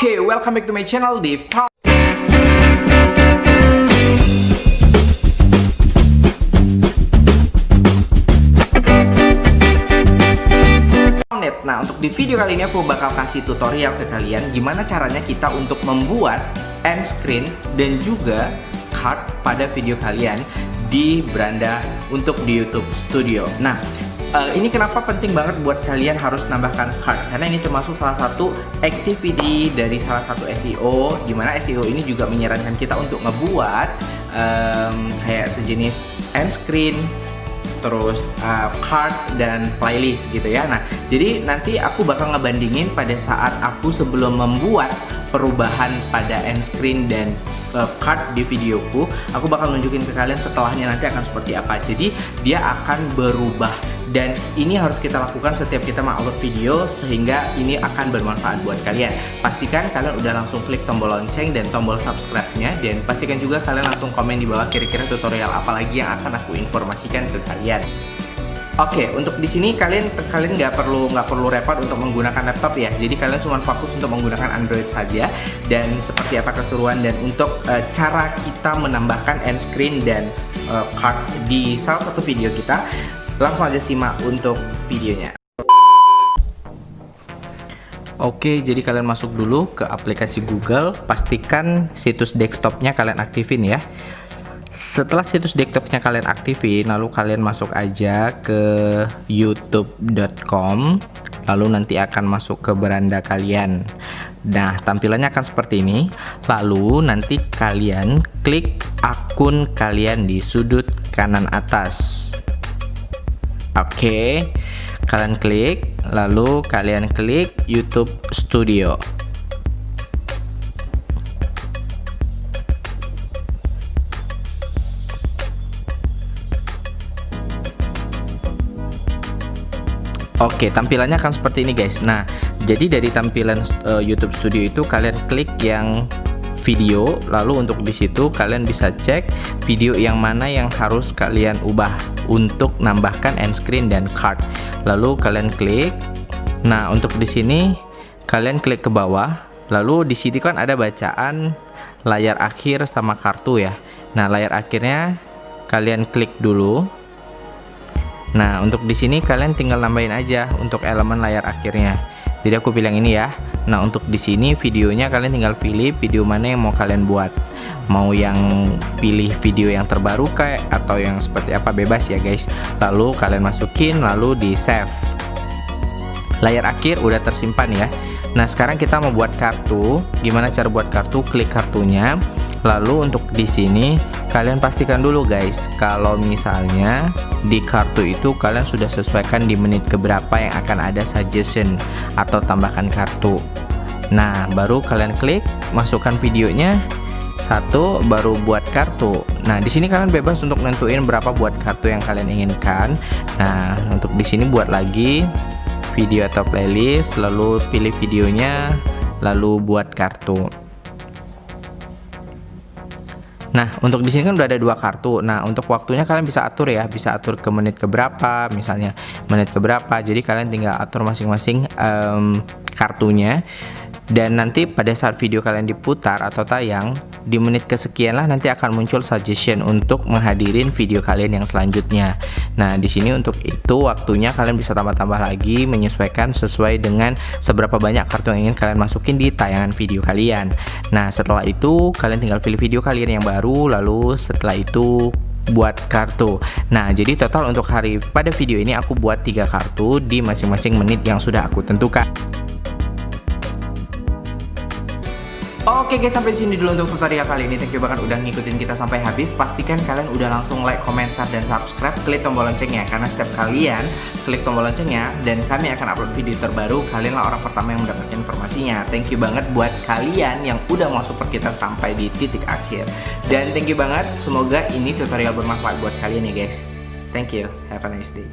Oke, welcome back to my channel di Foundnet. Nah, untuk di video kali ini aku bakal kasih tutorial ke kalian gimana caranya kita untuk membuat end screen dan juga card pada video kalian di beranda untuk di YouTube Studio. Nah, ini kenapa penting banget buat kalian harus nambahkan card, karena ini termasuk salah satu activity dari salah satu SEO, dimana SEO ini juga menyarankan kita untuk ngebuat kayak sejenis end screen, terus card dan playlist gitu ya. Nah, jadi nanti aku bakal ngebandingin pada saat aku sebelum membuat perubahan pada end screen dan card di videoku, aku bakal nunjukin ke kalian setelahnya nanti akan seperti apa. Jadi dia akan berubah dan ini harus kita lakukan setiap kita mengupload video sehingga ini akan bermanfaat buat kalian. Pastikan kalian udah langsung klik tombol lonceng dan tombol subscribe-nya, dan pastikan juga kalian langsung komen di bawah kira-kira tutorial apa lagi yang akan aku informasikan ke kalian. Oke, untuk di sini kalian nggak perlu repot untuk menggunakan laptop ya. Jadi kalian cuma fokus untuk menggunakan Android saja. Dan seperti apa keseruan dan untuk cara kita menambahkan end screen dan card di salah satu video kita, langsung aja simak untuk videonya. Oke, jadi kalian masuk dulu ke aplikasi Google, pastikan situs desktopnya kalian aktifin ya. Setelah situs desktopnya kalian aktifin, lalu kalian masuk aja ke youtube.com, lalu nanti akan masuk ke beranda kalian. Nah, tampilannya akan seperti ini. Lalu nanti kalian klik akun kalian di sudut kanan atas. Oke, kalian klik, lalu kalian klik YouTube Studio. Oke, tampilannya akan seperti ini guys. Nah, jadi dari tampilan YouTube Studio itu kalian klik yang video, lalu untuk di situ kalian bisa cek video yang mana yang harus kalian ubah untuk nambahkan end screen dan card. Lalu kalian klik. Nah, untuk di sini kalian klik ke bawah. Lalu di sini kan ada bacaan layar akhir sama kartu ya. Nah, layar akhirnya kalian klik dulu. Nah, untuk di sini kalian tinggal nambahin aja untuk elemen layar akhirnya. Jadi aku bilang ini ya. Nah, untuk di sini videonya kalian tinggal pilih video mana yang mau kalian buat. Mau yang pilih video yang terbaru kayak atau yang seperti apa, bebas ya guys. Lalu kalian masukin, lalu di save. Layar akhir udah tersimpan ya. Nah, sekarang kita mau buat kartu. Gimana cara buat kartu? Klik kartunya. Lalu untuk di sini kalian pastikan dulu guys, kalau misalnya di kartu itu kalian sudah sesuaikan di menit keberapa yang akan ada suggestion atau tambahkan kartu. Nah, baru kalian klik masukkan videonya satu, baru buat kartu. Nah, di sini kalian bebas untuk nentuin berapa buat kartu yang kalian inginkan. Nah, untuk di sini buat lagi video atau playlist, lalu pilih videonya, lalu buat kartu. Nah, untuk di sini kan udah ada dua kartu. Nah, untuk waktunya kalian bisa atur ya, bisa atur ke menit keberapa, misalnya menit keberapa. Jadi kalian tinggal atur masing-masing kartunya. Dan nanti pada saat video kalian diputar atau tayang di menit kesekian lah nanti akan muncul suggestion untuk menghadirin video kalian yang selanjutnya. Nah, di sini untuk itu waktunya kalian bisa tambah-tambah lagi, menyesuaikan sesuai dengan seberapa banyak kartu yang ingin kalian masukin di tayangan video kalian. Nah, setelah itu kalian tinggal pilih video kalian yang baru, lalu setelah itu buat kartu. Nah, jadi total untuk pada video ini aku buat 3 kartu di masing-masing menit yang sudah aku tentukan. Oke guys, sampai sini dulu untuk tutorial kali ini. Thank you banget udah ngikutin kita sampai habis. Pastikan kalian udah langsung like, comment, share, dan subscribe. Klik tombol loncengnya, karena setiap kalian klik tombol loncengnya dan kami akan upload video terbaru, kalianlah orang pertama yang mendapatkan informasinya. Thank you banget buat kalian yang udah mau support kita sampai di titik akhir. Dan thank you banget, semoga ini tutorial bermanfaat buat kalian ya guys. Thank you, have a nice day.